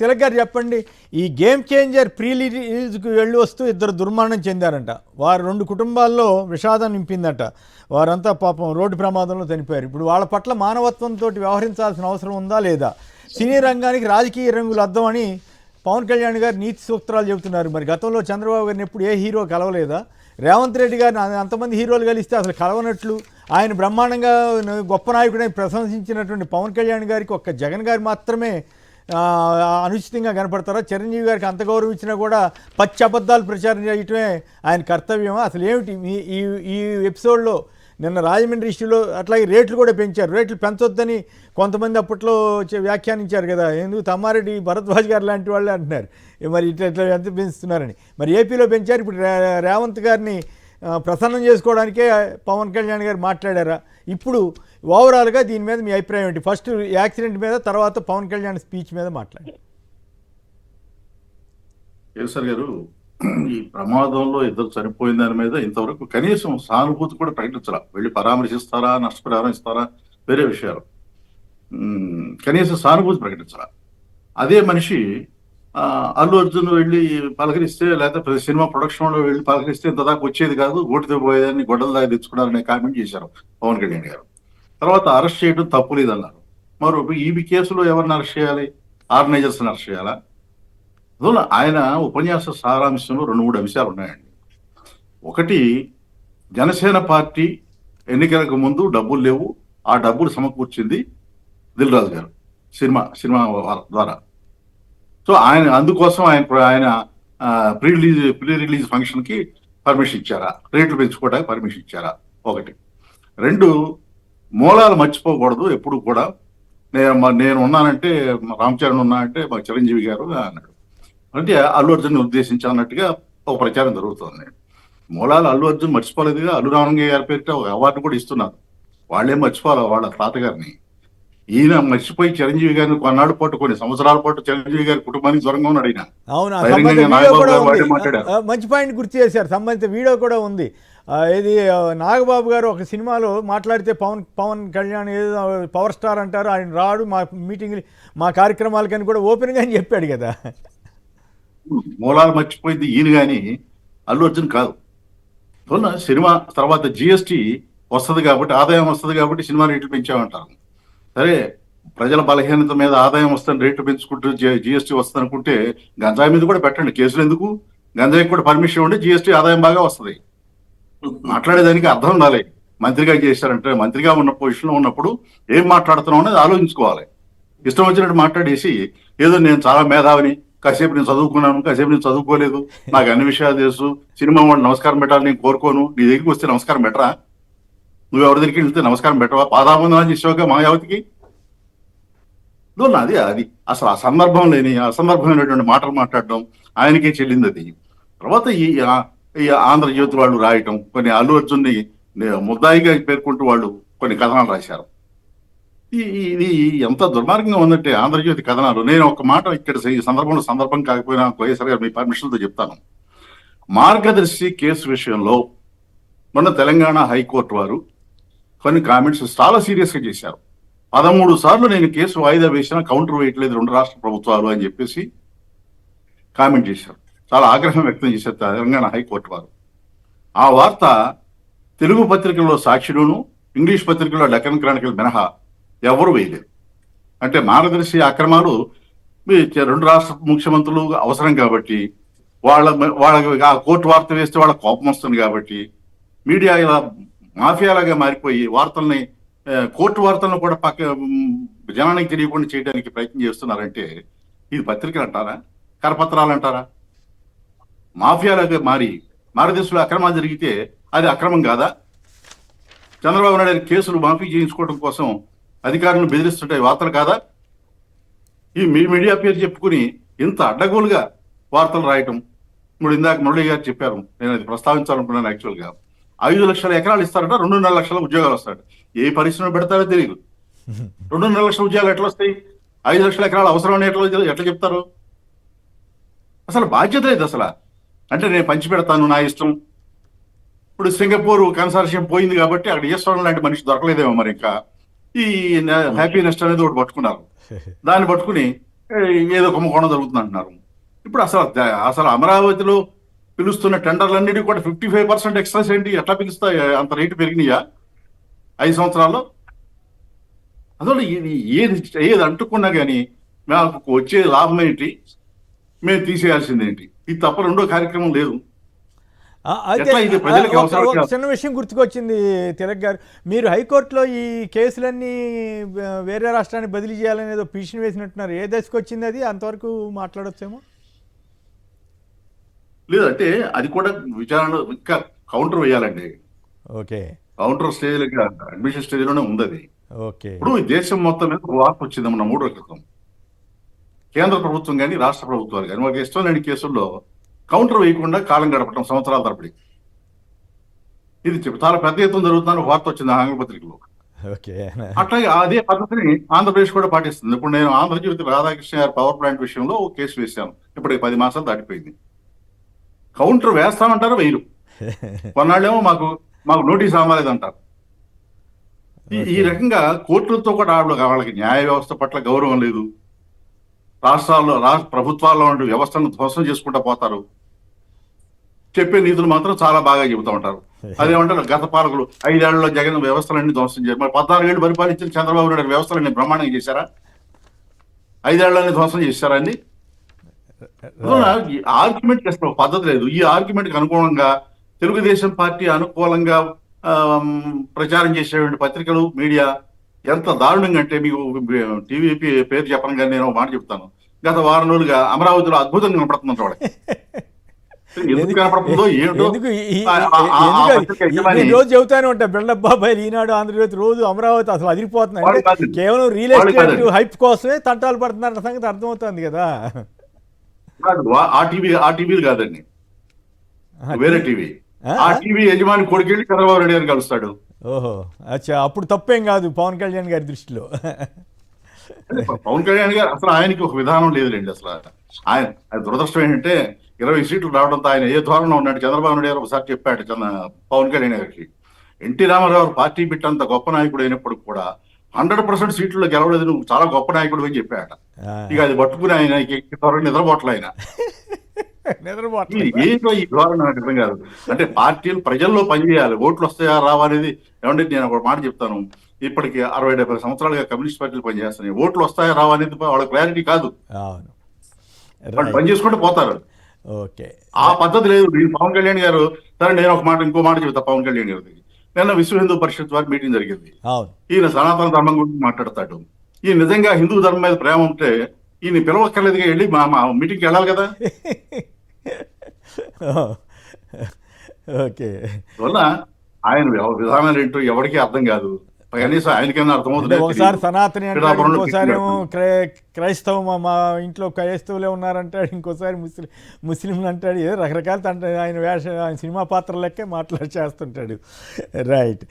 తిలక్ గారు చెప్పండి, ఈ గేమ్ చేంజర్ ప్రీ రిలీజ్కి వెళ్ళి వస్తూ ఇద్దరు దుర్మరణం చెందారంట. వారు 2 కుటుంబాల్లో విషాదం నింపిందట. వారంతా పాపం రోడ్డు ప్రమాదంలో చనిపోయారు. ఇప్పుడు వాళ్ళ పట్ల మానవత్వంతో వ్యవహరించాల్సిన అవసరం ఉందా లేదా? సినీ రంగానికి రాజకీయ రంగులు అద్దమని పవన్ కళ్యాణ్ గారు నీతి సూత్రాలు చెబుతున్నారు. మరి గతంలో చంద్రబాబు గారిని ఎప్పుడు ఏ హీరో కలవలేదా? రేవంత్ రెడ్డి గారిని అంతమంది హీరోలు కలిస్తే అసలు కలవనట్లు ఆయన బ్రహ్మాండంగా గొప్ప నాయకుడని ప్రశంసించినటువంటి పవన్ కళ్యాణ్ గారికి ఒక్క జగన్ గారు మాత్రమే అనుచితంగా కనపడతారా? చిరంజీవి గారికి అంత గౌరవం ఇచ్చినా కూడా పచ్చి అబద్ధాలు ప్రచారం చేయటమే ఆయన కర్తవ్యమా? అసలు ఏమిటి ఈ ఈ ఎపిసోడ్లో? నిన్న రాజమండ్రి ఇష్యూలో అట్లాగే రేట్లు కూడా పెంచారు. రేట్లు పెంచొద్దని కొంతమంది అప్పట్లో వ్యాఖ్యానించారు కదా. ఎందుకు తమ్మారెడ్డి భరద్వాజ్ గారు లాంటి వాళ్ళే అంటున్నారు మరి ఇట్లా ఎంత పెంచుతున్నారని. మరి ఏపీలో పెంచారు. ఇప్పుడు రేవంత్ గారిని ప్రసన్నం చేసుకోవడానికే పవన్ కళ్యాణ్ గారు మాట్లాడారా? ఇప్పుడు ఓవరాల్గా దీని మీద మీ అభిప్రాయం ఏంటి? ఫస్ట్ యాక్సిడెంట్ మీద, తర్వాత పవన్ కళ్యాణ్ స్పీచ్ మీద మాట్లాడారు. కేసర్ గారు, ఈ ప్రమాదంలో ఇద్దరు చనిపోయిన దాని మీద ఇంతవరకు కనీసం సానుభూతి కూడా ప్రకటించాల. వెళ్ళి పరామర్శిస్తారా, నష్టపరిహారం ఇస్తారా వేరే విషయాలు. కనీసం సానుభూతి ప్రకటించాల. అదే మనిషి అల్లు అర్జున్ వెళ్ళి పలకరిస్తే, లేకపోతే సినిమా ప్రొడక్షన్ లో వెళ్ళి పలకరిస్తే ఇంత దాకా వచ్చేది కాదు, ఓటితో పోయేదాన్ని గొడ్డల దాకా తెచ్చుకున్నారనే కామెంట్ చేశారు పవన్ కళ్యాణ్ గారు. తర్వాత అరెస్ట్ చేయడం తప్పు లేదన్నారు. మరి ఈ కేసులో ఎవరిని అరెస్ట్ చేయాలి? ఆర్గనైజర్స్ అరెస్ట్ చేయాలా? అందువల్ల ఆయన ఉపన్యాస సారాంశంలో 2-3 అంశాలు ఉన్నాయండి. ఒకటి, జనసేన పార్టీ ఎన్నికలకు ముందు డబ్బులు లేవు, ఆ డబ్బులు సమకూర్చింది దిల్ రాజు గారు సినిమా ద్వారా. సో అందుకోసం ఆయన ప్రీ రిలీజ్ ఫంక్షన్ కి పర్మిషన్ ఇచ్చారా? రేట్లు పెంచుకోవడానికి పర్మిషన్ ఇచ్చారా? ఒకటి. 2, మూలాలు మర్చిపోకూడదు ఎప్పుడు కూడా. నేను ఉన్నానంటే, రామ్ చరణ్ ఉన్నానంటే మా చిరంజీవి గారు అన్నాడు. అంటే అల్లు అర్జున్ ఉద్దేశించి అన్నట్టుగా ఒక ప్రచారం జరుగుతుంది. మూలాలు అల్లు అర్జున్ మర్చిపోలేదుగా. అల్లు రామలింగయ్య గారి పేరిట ఒక అవార్డు కూడా ఇస్తున్నారు. వాళ్ళేం మర్చిపోవాలి వాళ్ళ తాతగారిని. ఈయన మర్చిపోయి చిరంజీవి గారిని కొన్నాడు పాటు, కొన్ని సంవత్సరాల పాటు చిరంజీవి గారి కుటుంబానికి దూరంగా ఉన్నాడు ఈయన. మంచి పాయింట్ గుర్తు చేశారు. సంబంధిత వీడియో కూడా ఉంది. ఇది నాగబాబు గారు ఒక సినిమాలో మాట్లాడితే పవన్ కళ్యాణ్ ఏదో పవర్ స్టార్ అంటారు, ఆయన రాడు మా మీటింగ్ మా కార్యక్రమాలకని కూడా ఓపెన్గా అని చెప్పాడు కదా. మూలాలు మర్చిపోయింది ఈయన కానీ అల్లు అర్జున్ కాదు. సినిమా తర్వాత జిఎస్టీ వస్తుంది కాబట్టి, ఆదాయం వస్తుంది కాబట్టి సినిమా రేట్లు పెంచామంటారు. సరే, ప్రజల బలహీనత మీద ఆదాయం వస్తుంది రేట్లు పెంచుకుంటూ జిఎస్టీ వస్తుంది అనుకుంటే గంజాయి మీద కూడా పెట్టండి కేసులు. ఎందుకు? గంజాయికి కూడా పర్మిషన్ ఉంటే జిఎస్టీ ఆదాయం బాగా వస్తుంది. మాట్లాడేదానికి అర్థం ఉండాలి. మంత్రిగా చేశారంటే, మంత్రిగా ఉన్న పొజిషన్లో ఉన్నప్పుడు ఏం మాట్లాడుతున్నాం అనేది ఆలోచించుకోవాలి. ఇష్టం వచ్చినట్టు మాట్లాడేసి ఏదో నేను చాలా మేధావిని, కాసేపు నేను చదువుకున్నాను, కాసేపు నేను చదువుకోలేదు, నాకు అన్ని విషయాలు తెలుసు, సినిమా వాడు నమస్కారం పెట్టాలి నేను కోరుకోను, నీ దగ్గరికి వస్తే నమస్కారం పెట్టరా? నువ్వు ఎవరి దగ్గరికి వెళ్తే నమస్కారం పెట్టవా? పాదాబంధనాలు చేసావుగా మాయావతికి. అది అసలు ఆ అసందర్భమైనటువంటి మాటలు మాట్లాడడం ఆయనకే చెల్లింది అది. తర్వాత ఈ ఆంధ్రజ్యోతి వాళ్ళు రాయటం, కొన్ని అల్లు అర్జున్ని ముద్దాయిగా పేర్కొంటూ వాళ్ళు కొన్ని కథనాలు రాశారు. ఇది ఎంత దుర్మార్గంగా ఉందంటే ఆంధ్రజ్యోతి కథనాలు. నేను ఒక మాట ఇక్కడ ఈ సందర్భం కాకపోయినా వైఎస్ఆర్ గారు మీ పర్మిషన్తో చెప్తాను. మార్గదర్శి కేసు విషయంలో మొన్న తెలంగాణ హైకోర్టు వారు కొన్ని కామెంట్స్ చాలా సీరియస్ గా చేశారు. 13 సార్లు నేను కేసు వాయిదా వేసినా కౌంటర్ వేయట్లేదు 2 రాష్ట్ర ప్రభుత్వాలు అని చెప్పేసి కామెంట్ చేశారు. చాలా ఆగ్రహం వ్యక్తం చేశారు తెలంగాణ హైకోర్టు వారు. ఆ వార్త తెలుగు పత్రికల్లో సాక్షిలోను, ఇంగ్లీష్ పత్రికల్లో డెక్కన్ క్రానికల్ మినహా ఎవరు వేయలేదు. అంటే మార్గదర్శి అక్రమాలు 2 రాష్ట్ర ముఖ్యమంత్రులు అవసరం కాబట్టి, వాళ్ళ ఆ కోర్టు వార్త వేస్తే వాళ్ళ కోపం వస్తుంది కాబట్టి మీడియా ఇలా మాఫియాలాగా మారిపోయి వార్తల్ని, కోర్టు వార్తలను కూడా జనానికి తెలియకుండా చేయడానికి ప్రయత్నం చేస్తున్నారంటే ఇది పత్రికలు అంటారా, కరపత్రాలు అంటారా? మాఫియాలాగా మారి మార్గదర్శిలో అక్రమాలు జరిగితే అది అక్రమం కాదా? చంద్రబాబు నాయుడు కేసులు మాఫీ చేయించుకోవడం కోసం అధికారులను బెదిరిస్తుంటే వార్తలు కాదా? ఈ మీడియా పేరు చెప్పుకుని ఇంత అడ్డగోలుగా వార్తలు రాయటం. ఇప్పుడు ఇందాక మురళి గారు చెప్పారు, నేను అది ప్రస్తావించాలనుకున్నాను. యాక్చువల్గా 5 లక్షల ఎకరాలు ఇస్తారట, 2.5 లక్షల ఉద్యోగాలు వస్తాడు. ఏ పరిశ్రమ పెడతారో తెలియదు. 2.5 లక్షల ఉద్యోగాలు ఎట్లా వస్తాయి? 5 లక్షల ఎకరాలు అవసరం ఎట్లా చెప్తారు? అసలు బాధ్యత లేదు అసలు. అంటే నేను పంచి పెడతాను నా ఇష్టం. ఇప్పుడు సింగపూర్ కన్సార్షియం పోయింది కాబట్టి అక్కడ ఈశ్వరం లాంటి మనిషి దొరకలేదేమో మరి. ఇంకా ఈ హ్యాపీనెస్ అనేది ఒకటి పట్టుకున్నారు. దాన్ని పట్టుకుని ఏదో కుంభకోణం జరుగుతుంది అంటున్నారు. ఇప్పుడు అసలు అమరావతిలో పిలుస్తున్న టెండర్లన్నిటి కూడా 55% ఎక్స్ట్రాస్ ఏంటి? ఎట్లా పిలుస్తాయి? అంత రేటు పెరిగినాయా 5 సంవత్సరాల్లో? అందువల్ల ఏది అంటుకున్నా కానీ మాకు వచ్చే లాభం ఏంటి, మేము తీసేయాల్సిందేంటి, ఇది తప్ప రెండో కార్యక్రమం లేదు. అయితే ఎట్లా ఇది ప్రజలకు అవసరం ఒక చిన్న విషయం గుర్తుకొచ్చింది తిలక్ గారు. మీరు హైకోర్టులో ఈ కేసులన్నీ వేరే రాష్ట్రానికి బదిలీ చేయాలని ఏదో పిటిషన్ వేసినట్టున్నారు. ఏ దశకు వచ్చింది అది? అంతవరకు మాట్లాడొచ్చేమో. లేదంటే అది కూడా విచారణ ఇంకా కౌంటర్ వేయాలండి. Okay. Counter stage admission stage లోనే ఉంది అది. ఓకే. ఇప్పుడు ఈ దేశం మొత్తం మీద ఒక వార్త వచ్చింది మన 3 రోజుల క్రితం. కేంద్ర ప్రభుత్వం కానీ రాష్ట్ర ప్రభుత్వాలు కానీ వాళ్ళకి ఇష్టం లేని కేసుల్లో కౌంటర్ వేయకుండా కాలం గడపడం సంవత్సరాల తరబడి. ఇది చాలా పెద్ద ఎత్తున జరుగుతుందని ఒక వార్త వచ్చింది ఆంగ్లపత్రికలో. ఓకే. అట్లాగే అదే పద్ధతిని ఆంధ్రప్రదేశ్ కూడా పాటిస్తుంది. ఇప్పుడు నేను ఆంధ్రజ్యోతి రాధాకృష్ణ గారి పవర్ ప్లాంట్ విషయంలో ఒక కేసు వేశాను. ఇప్పటికి 10 మాసాలు దాటిపోయింది. కౌంటర్ వేస్తామంటారు, వేయరు. కొన్నాళ్ళేమో మాకు నోటీస్ అవ్వలేదంటారు. ఈ రకంగా కోర్టులతో కూడా వాళ్ళకి న్యాయ వ్యవస్థ పట్ల గౌరవం లేదు. ప్రభుత్వాల్లో ఉండే వ్యవస్థను ధ్వంసం చేసుకుంటూ పోతారు. చెప్పే నీతులు మాత్రం చాలా బాగా చెబుతూ ఉంటారు. అదేమంటారు, గత పాలకులు 5 ఏళ్లలో జగన్ వ్యవస్థలన్నీ ధ్వంసం చేశారు. మరి 14 ఏళ్ళు పరిపాలించిన చంద్రబాబు నాయుడు వ్యవస్థలన్నీ బ్రహ్మాండంగా చేశారా? 5 ఏళ్లనే ధ్వంసం చేశారా అండి? ఆర్గ్యుమెంట్ చేసిన పద్ధతి లేదు. ఈ ఆర్గ్యుమెంట్ కి అనుగుణంగా తెలుగుదేశం పార్టీ అనుకూలంగా ప్రచారం చేసేటువంటి పత్రికలు, మీడియా ఎంత దారుణంగా అంటే, మీకు టీవీ పేరు చెప్పను కానీ నేను ఒక మాట చెప్తాను. గత వారం రోజులుగా అమరావతిలో అద్భుతంగా కనపడుతుందంట వాళ్ళకి. ఎందుకు కనపడుతుందో ఏమిటో. రోజు చెబుతానే ఉంటా, బిల్డప్ బాబాయ్, ఈనాడు, ఆంధ్రజ్యోతి రోజు అమరావతి అసలు అదిరిపోతుంది అంటే కేవలం రియల్ ఎస్టేట్ హైప్ కోసమే తంటాలు పడుతున్నారు సంగతి అర్థమవుతుంది కదా. ఆ టీవీలు కాదండి, వేరే టీవీ. ఆ టీవీ యజమాని కొడుకెళ్ళి చంద్రబాబు నాయుడు గారిని కలుస్తాడు. ఓహో, అచ్చా, అప్పుడు తప్పేం కాదు పవన్ కళ్యాణ్ గారి దృష్టిలో. పవన్ కళ్యాణ్ గారు అసలు ఆయనకి ఒక విధానం లేదులేండి. అసలు ఆయన దురదృష్టం ఏంటంటే 20 సీట్లు రావడంతో ఆయన ఏ ధోరణిలో ఉన్నాడు. చంద్రబాబు నాయుడు గారు ఒకసారి చెప్పాడు పవన్ కళ్యాణ్ గారికి, ఎన్టీ రామారావు పార్టీ బిట్టంత గొప్ప నాయకుడు అయినప్పుడు కూడా 100% సీట్లలో గెలవలేదు, నువ్వు చాలా గొప్ప నాయకుడు అని చెప్పాడు. ఇక అది పట్టుకుని ఆయన నిద్రపోట్ల ఆయన. ఏంటో ఈ ధోరణి నాకు అర్థం కాదు. అంటే పార్టీలు ప్రజల్లో పనిచేయాలి, ఓట్లు వస్తాయా రావా అనేది. ఏమంటే నేను ఒక మాట చెప్తాను, ఇప్పటికి 60-70 సంవత్సరాలుగా కమ్యూనిస్ట్ పార్టీలు పనిచేస్తున్నాయి. ఓట్లు వస్తాయా రావా అనేది వాళ్ళ క్లారిటీ కాదు. వాళ్ళు పని చేసుకుంటూ పోతారు. ఓకే, ఆ పద్ధతి లేదు. పవన్ కళ్యాణ్ గారు, సరే నేను ఇంకో మాట చెబుతా. పవన్ కళ్యాణ్ గారు నిన్న విశ్వ హిందూ పరిషత్ వారి మీటింగ్ జరిగింది. ఈయన సనాతన ధర్మం గురించి మాట్లాడతాడు. ఈ నిజంగా హిందూ ధర్మం మీద ప్రేమ ఉంటే ఈయన పిలవక్కర్లేదుగా, వెళ్ళి మా మీటింగ్కి వెళ్ళాలి కదా. ఓకే, వల్ల ఆయన విధానాలు ఏంటో ఎవరికీ అర్థం కాదు. కనీసం ఆయనకైనా అర్థమవుతుంది. ఒకసారి సనాతని అంటాడు, ఇంకోసారి ఏమో క్రైస్తవం, మా ఇంట్లో క్రైస్తవులే ఉన్నారంటాడు, ఇంకోసారి ముస్లింలు అంటాడు. ఏదో రకరకాల ఆయన సినిమా పాత్ర లెక్కే చేస్తుంటాడు. రైట్.